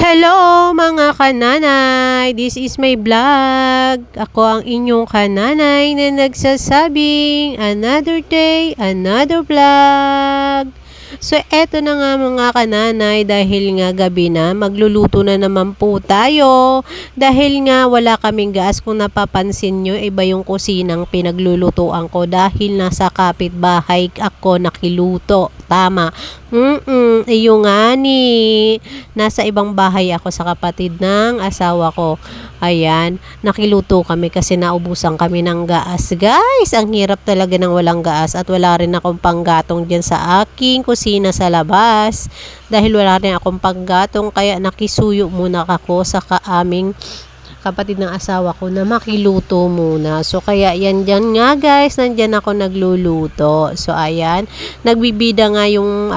Hello mga kananay! This is my vlog. Ako ang inyong kananay na nagsasabing another day, another vlog. So eto na nga mga kananay, dahil nga gabi na, magluluto na naman po tayo. Dahil nga wala kaming gas, kung napapansin nyo, iba yung kusinang pinaglulutuan ko dahil nasa kapitbahay ako nakiluto. Tama. Iyo nga ni. Nasa ibang bahay ako sa kapatid ng asawa ko. Ayan, nakiluto kami kasi naubusan kami ng gas. Guys, ang hirap talaga ng walang gas at wala rin akong panggatong dyan sa aking kusina sa labas. Dahil wala rin akong panggatong kaya nakisuyo muna ako sa aming kapatid ng asawa ko na makiluto muna. So kaya yan dyan nga guys, nandyan ako nagluluto. So ayan, nagbibida nga yung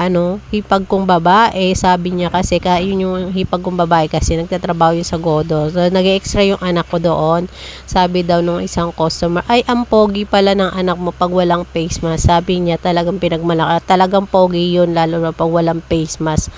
hipag kong babae. Sabi niya kasi yun yung hipag kong babae kasi nagtatrabaho yun sa Godo. So nag-extra yung anak ko doon. Sabi daw nung isang customer, ay ang pogi pala ng anak mo pag walang face mask. Sabi niya talagang pinagmalaki. Talagang pogi yun lalo na pag walang face mask.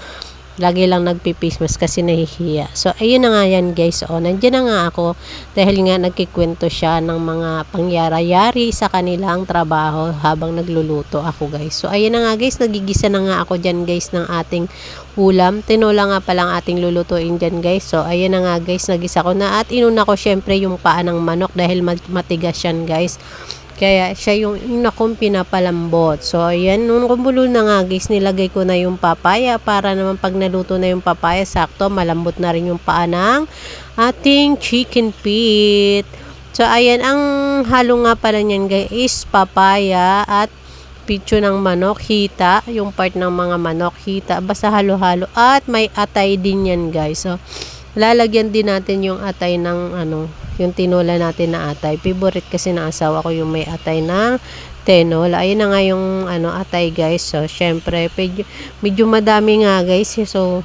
Lagi lang nagpi-face mask kasi nahihiya. So, ayun na nga yan guys. O, nandiyan na nga ako dahil nga nagkikwento siya ng mga pangyayari sa kanilang trabaho habang nagluluto ako guys. So, ayun na nga guys. Nagigisa na nga ako dyan guys ng ating ulam. Tinola nga palang ating lulutuin dyan guys. So, ayun na nga guys. Nagisa ko na at inuna ko syempre yung paa ng manok dahil matigas yan guys. Kaya siya yung akong pinapalambot. So, ayan, nung kumulo na nga guys, nilagay ko na yung papaya para naman pag naluto na yung papaya, sakto, malambot na rin yung paa ng ating chicken feet. So, ayan, ang halo nga pala niyan guys is papaya at pitso ng manok, hita, yung part ng mga manok, hita, basta halo-halo. At may atay din yan guys. So, lalagyan din natin yung atay ng yung tinola natin na atay. Favorite kasi ng asawa ko yung may atay na tinola. Ayun na nga yung atay guys. So, syempre, medyo madami nga guys. So,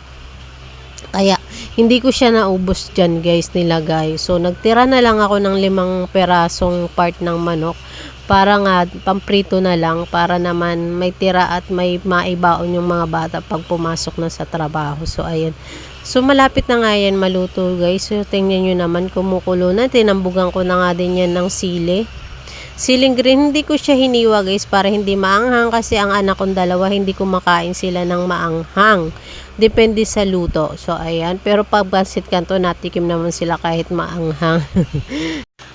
kaya, hindi ko siya naubos dyan guys nilagay. So, nagtira na lang ako ng 5 perasong part ng manok. Para nga, pamprito na lang. Para naman may tira at may maibaon yung mga bata pag pumasok na sa trabaho. So, ayun. So, malapit na nga yan maluto guys. So, tingnan nyo naman kumukulo na. Tinambugan ko na nga din yan ng sili. Siling green, hindi ko siya hiniwa guys para hindi maanghang kasi ang anak kong dalawa hindi kumakain sila ng maanghang. Depende sa luto. So, ayan. Pero pag pansit kanto, natikim naman sila kahit maanghang.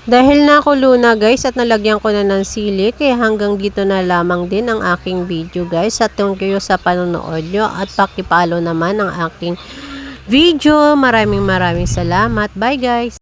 Dahil nakulo na guys at nalagyan ko na ng sili, kaya hanggang dito na lamang din ang aking video guys. At thank you sa panonood nyo at pakipalo naman ang aking video. Maraming salamat. Bye guys!